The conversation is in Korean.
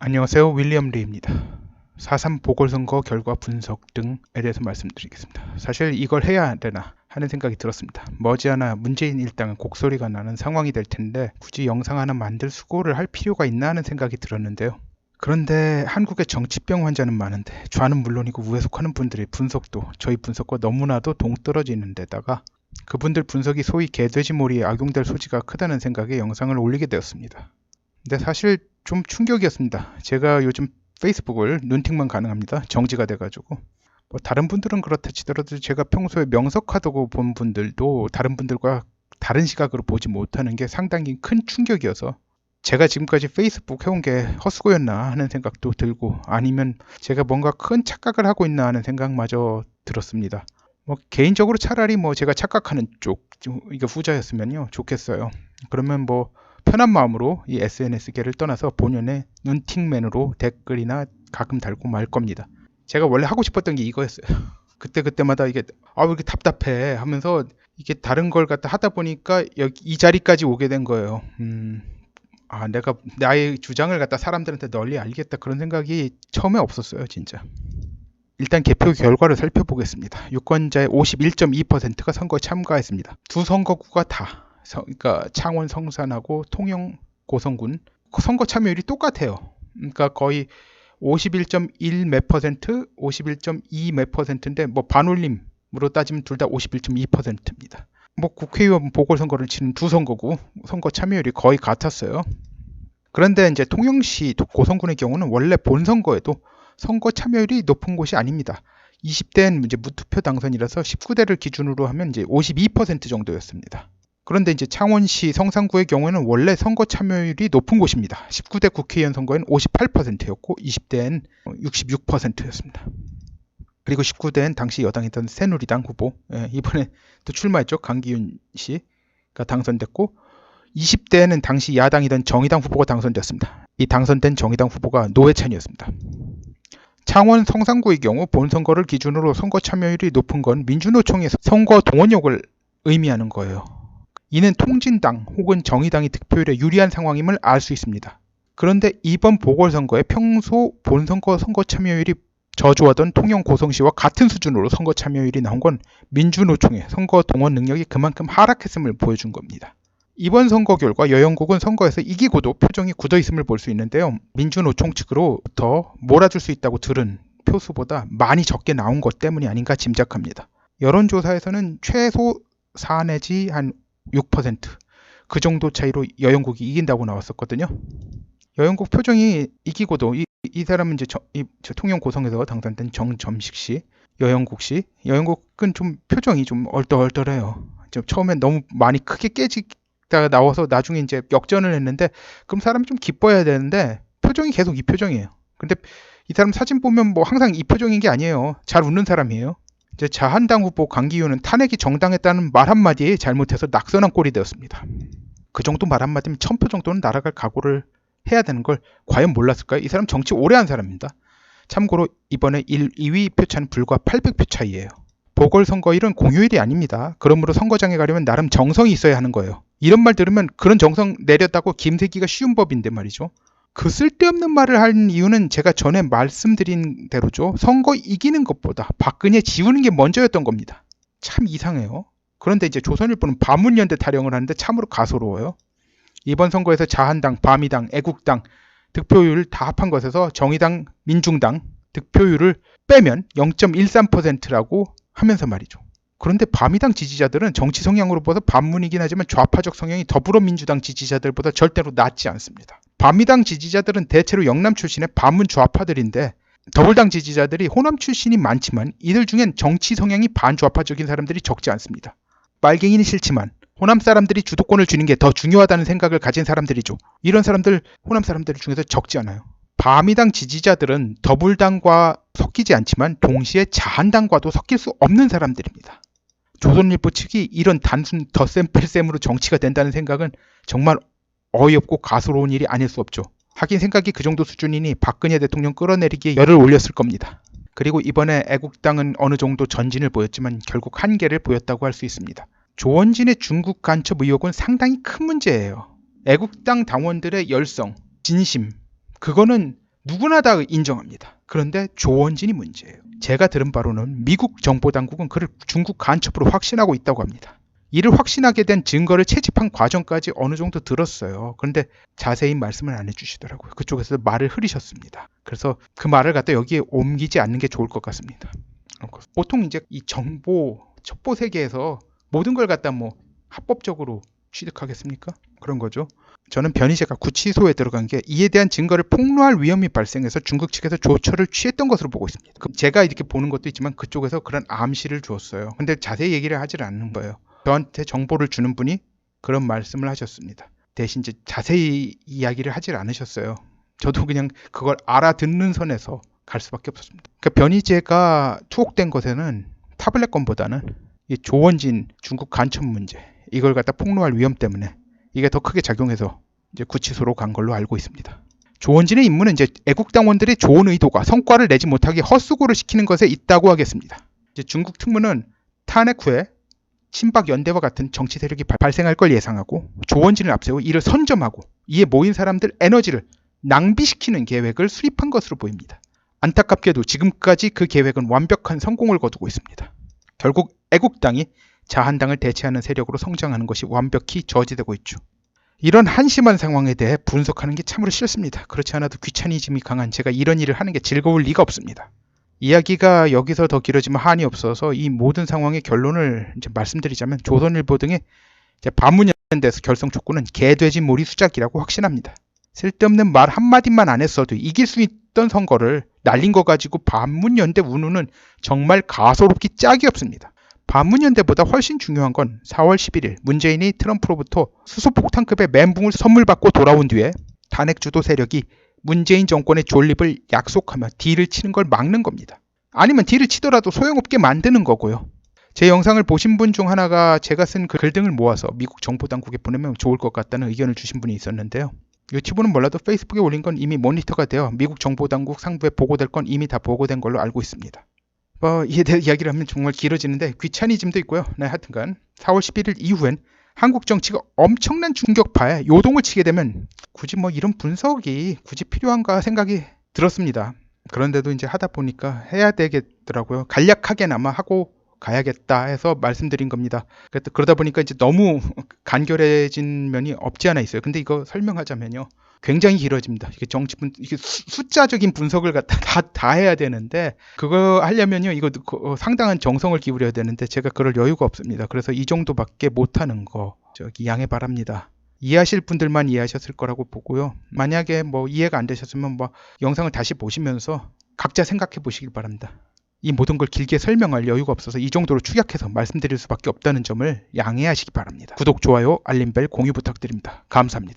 안녕하세요. 윌리엄 리입니다. 4.3 보궐선거 결과 분석 등에 대해서 말씀드리겠습니다. 사실 이걸 해야 되나 하는 생각이 들었습니다. 머지않아 문재인 일당은 곡소리가 나는 상황이 될 텐데 굳이 영상 하나 만들 수고를 할 필요가 있나 하는 생각이 들었는데요. 그런데 한국의 정치병 환자는 많은데 좌는 물론이고 우에 속하는 분들의 분석도 저희 분석과 너무나도 동떨어지는 데다가 그분들 분석이 소위 개돼지몰이에 악용될 소지가 크다는 생각에 영상을 올리게 되었습니다. 근데 사실 좀 충격이었습니다. 제가 요즘 페이스북을 눈팅만 가능합니다. 정지가 돼가지고. 뭐 다른 분들은 그렇다 치더라도 제가 평소에 명석하다고 본 분들도 다른 분들과 다른 시각으로 보지 못하는 게 상당히 큰 충격이어서 제가 지금까지 페이스북 해온 게 헛수고였나 하는 생각도 들고 아니면 제가 뭔가 큰 착각을 하고 있나 하는 생각마저 들었습니다. 뭐 개인적으로 차라리 뭐 제가 착각하는 쪽, 이게 후자였으면요 좋겠어요. 그러면 뭐 편한 마음으로 이 SNS계를 떠나서 본연의 눈팅맨으로 댓글이나 가끔 달고 말 겁니다. 제가 원래 하고 싶었던 게 이거였어요. 그때마다 이게 왜 이렇게 답답해 하면서 이게 다른 걸 갖다 하다 보니까 여기 이 자리까지 오게 된 거예요. 내가 나의 주장을 갖다 사람들한테 널리 알리겠다 그런 생각이 처음에 없었어요, 진짜. 일단 개표 결과를 살펴보겠습니다. 유권자의 51.2%가 선거에 참가했습니다. 두 선거구가 다 그러니까 창원 성산하고 통영 고성군 선거 참여율이 똑같아요. 그러니까 거의 51.1 몇 퍼센트, 51.2 몇 퍼센트인데 뭐 반올림으로 따지면 둘 다 51.2%입니다. 뭐 국회의원 보궐선거를 치는 두 선거구 선거 참여율이 거의 같았어요. 그런데 이제 통영시 고성군의 경우는 원래 본선거에도 선거 참여율이 높은 곳이 아닙니다. 20대는 이제 무투표 당선이라서 19대를 기준으로 하면 이제 52% 정도였습니다. 그런데 이제 창원시 성산구의 경우에는 원래 선거 참여율이 높은 곳입니다. 19대 국회의원 선거에는 58%였고 20대엔 66%였습니다. 그리고 19대엔 당시 여당이던 새누리당 후보, 이번에 또 출마했죠. 강기훈 씨가 당선됐고 20대에는 당시 야당이던 정의당 후보가 당선됐습니다. 이 당선된 정의당 후보가 노회찬이었습니다. 창원 성산구의 경우 본선거를 기준으로 선거 참여율이 높은 건 민주노총의 선거 동원력을 의미하는 거예요. 이는 통진당 혹은 정의당이 득표율에 유리한 상황임을 알 수 있습니다. 그런데 이번 보궐선거에 평소 본선거 선거 참여율이 저조하던 통영 고성시와 같은 수준으로 선거 참여율이 나온 건 민주노총의 선거 동원 능력이 그만큼 하락했음을 보여준 겁니다. 이번 선거 결과 여영국은 선거에서 이기고도 표정이 굳어있음을 볼 수 있는데요. 민주노총 측으로부터 몰아줄 수 있다고 들은 표수보다 많이 적게 나온 것 때문이 아닌가 짐작합니다. 여론조사에서는 최소 4 내지 한 6% 그 정도 차이로 여영국이 이긴다고 나왔었거든요. 여영국 표정이 이기고도 이 사람은 이제 저 통영 고성에서 당선된 정점식 씨, 여영국은 좀 표정이 좀 얼떨얼떨해요. 처음엔 너무 많이 크게 깨지다가 나와서 나중에 이제 역전을 했는데 그럼 사람이 좀 기뻐해야 되는데 표정이 계속 이 표정이에요. 근데 이 사람 사진 보면 뭐 항상 이 표정인 게 아니에요. 잘 웃는 사람이에요. 이제 자한당 후보 강기훈은 탄핵이 정당했다는 말 한마디에 잘못해서 낙선한 꼴이 되었습니다. 그 정도 말 한마디면 1000표 정도는 날아갈 각오를 해야 되는 걸 과연 몰랐을까요? 이 사람 정치 오래 한 사람입니다. 참고로 이번에 2위 표차는 불과 800표 차이예요. 보궐선거일은 공휴일이 아닙니다. 그러므로 선거장에 가려면 나름 정성이 있어야 하는 거예요. 이런 말 들으면 그런 정성 내렸다고 김새기가 쉬운 법인데 말이죠. 그 쓸데없는 말을 한 이유는 제가 전에 말씀드린 대로죠. 선거 이기는 것보다 박근혜 지우는 게 먼저였던 겁니다. 참 이상해요. 그런데 이제 조선일보는 반문연대 타령을 하는데 참으로 가소로워요. 이번 선거에서 자한당, 바미당, 애국당 득표율 다 합한 것에서 정의당, 민중당 득표율을 빼면 0.13%라고 하면서 말이죠. 그런데 바미당 지지자들은 정치 성향으로 봐서 반문이긴 하지만 좌파적 성향이 더불어민주당 지지자들보다 절대로 낮지 않습니다. 바미당 지지자들은 대체로 영남 출신의 반문 좌파들인데 더불당 지지자들이 호남 출신이 많지만 이들 중엔 정치 성향이 반좌파적인 사람들이 적지 않습니다. 빨갱이는 싫지만 호남 사람들이 주도권을 쥐는 게 더 중요하다는 생각을 가진 사람들이죠. 이런 사람들 호남 사람들 중에서 적지 않아요. 바미당 지지자들은 더불당과 섞이지 않지만 동시에 자한당과도 섞일 수 없는 사람들입니다. 조선일보 측이 이런 단순 덧셈 뺄셈으로 정치가 된다는 생각은 정말 어이없고 가소로운 일이 아닐 수 없죠. 하긴 생각이 그 정도 수준이니 박근혜 대통령 끌어내리기에 열을 올렸을 겁니다. 그리고 이번에 애국당은 어느 정도 전진을 보였지만 결국 한계를 보였다고 할 수 있습니다. 조원진의 중국 간첩 의혹은 상당히 큰 문제예요. 애국당 당원들의 열성, 진심, 그거는 누구나 다 인정합니다. 그런데 조원진이 문제예요. 제가 들은 바로는 미국 정보당국은 그를 중국 간첩으로 확신하고 있다고 합니다. 이를 확신하게 된 증거를 채집한 과정까지 어느 정도 들었어요. 그런데 자세히 말씀을 안 해주시더라고요. 그쪽에서 말을 흐리셨습니다. 그래서 그 말을 갖다 여기에 옮기지 않는 게 좋을 것 같습니다. 보통 이제 이 정보 첩보 세계에서 모든 걸 갖다 뭐 합법적으로 취득하겠습니까? 그런 거죠. 저는 변희재가 구치소에 들어간 게 이에 대한 증거를 폭로할 위험이 발생해서 중국 측에서 조처를 취했던 것으로 보고 있습니다. 제가 이렇게 보는 것도 있지만 그쪽에서 그런 암시를 주었어요. 근데 자세히 얘기를 하질 않는 거예요. 저한테 정보를 주는 분이 그런 말씀을 하셨습니다. 대신 이제 자세히 이야기를 하질 않으셨어요. 저도 그냥 그걸 알아듣는 선에서 갈 수밖에 없었습니다. 그러니까 변희재가 투옥된 것에는 타블렛 건보다는 이 조원진 중국 간첩 문제, 이걸 갖다 폭로할 위험 때문에 이게 더 크게 작용해서 이제 구치소로 간 걸로 알고 있습니다. 조원진의 임무는 이제 애국당원들의 좋은 의도가 성과를 내지 못하게 헛수고를 시키는 것에 있다고 하겠습니다. 이제 중국 특무는 탄핵 후에 친박 연대와 같은 정치 세력이 발생할 걸 예상하고 조원진을 앞세워 이를 선점하고 이에 모인 사람들 에너지를 낭비시키는 계획을 수립한 것으로 보입니다. 안타깝게도 지금까지 그 계획은 완벽한 성공을 거두고 있습니다. 결국 애국당이 자한당을 대체하는 세력으로 성장하는 것이 완벽히 저지되고 있죠. 이런 한심한 상황에 대해 분석하는 게 참으로 싫습니다. 그렇지 않아도 귀차니즘이 강한 제가 이런 일을 하는 게 즐거울 리가 없습니다. 이야기가 여기서 더 길어지면 한이 없어서 이 모든 상황의 결론을 이제 말씀드리자면 조선일보 등의 반문연대에서 결성 촉구는 개돼지 몰이 수작이라고 확신합니다. 쓸데없는 말 한마디만 안 했어도 이길 수 있던 선거를 날린 거 가지고 반문연대 운운은 정말 가소롭기 짝이 없습니다. 반문연대보다 훨씬 중요한 건 4월 11일 문재인이 트럼프로부터 수소폭탄급의 멘붕을 선물 받고 돌아온 뒤에 탄핵 주도 세력이 문재인 정권의 존립을 약속하며 딜을 치는 걸 막는 겁니다. 아니면 딜을 치더라도 소용없게 만드는 거고요. 제 영상을 보신 분 중 하나가 제가 쓴 그 글 등을 모아서 미국 정보당국에 보내면 좋을 것 같다는 의견을 주신 분이 있었는데요. 유튜브는 몰라도 페이스북에 올린 건 이미 모니터가 되어 미국 정보당국 상부에 보고될 건 이미 다 보고된 걸로 알고 있습니다. 이에 대해 이야기를 하면 정말 길어지는데 귀차니즘도 있고요. 네, 하여튼간 4월 11일 이후엔 한국 정치가 엄청난 충격파에 요동을 치게 되면 굳이 뭐 이런 분석이 굳이 필요한가 생각이 들었습니다. 그런데도 이제 하다 보니까 해야 되겠더라고요. 간략하게나마 하고 가야겠다 해서 말씀드린 겁니다. 그러다 보니까 이제 너무 간결해진 면이 없지 않아 있어요. 근데 이거 설명하자면요. 굉장히 길어집니다. 이게 이게 숫자적인 분석을 갖다 다 해야 되는데 그거 하려면요. 이거 상당한 정성을 기울여야 되는데 제가 그럴 여유가 없습니다. 그래서 이 정도밖에 못하는 거 양해 바랍니다. 이해하실 분들만 이해하셨을 거라고 보고요. 만약에 뭐 이해가 안 되셨으면 뭐 영상을 다시 보시면서 각자 생각해 보시길 바랍니다. 이 모든 걸 길게 설명할 여유가 없어서 이 정도로 축약해서 말씀드릴 수밖에 없다는 점을 양해하시기 바랍니다. 구독, 좋아요, 알림벨, 공유 부탁드립니다. 감사합니다.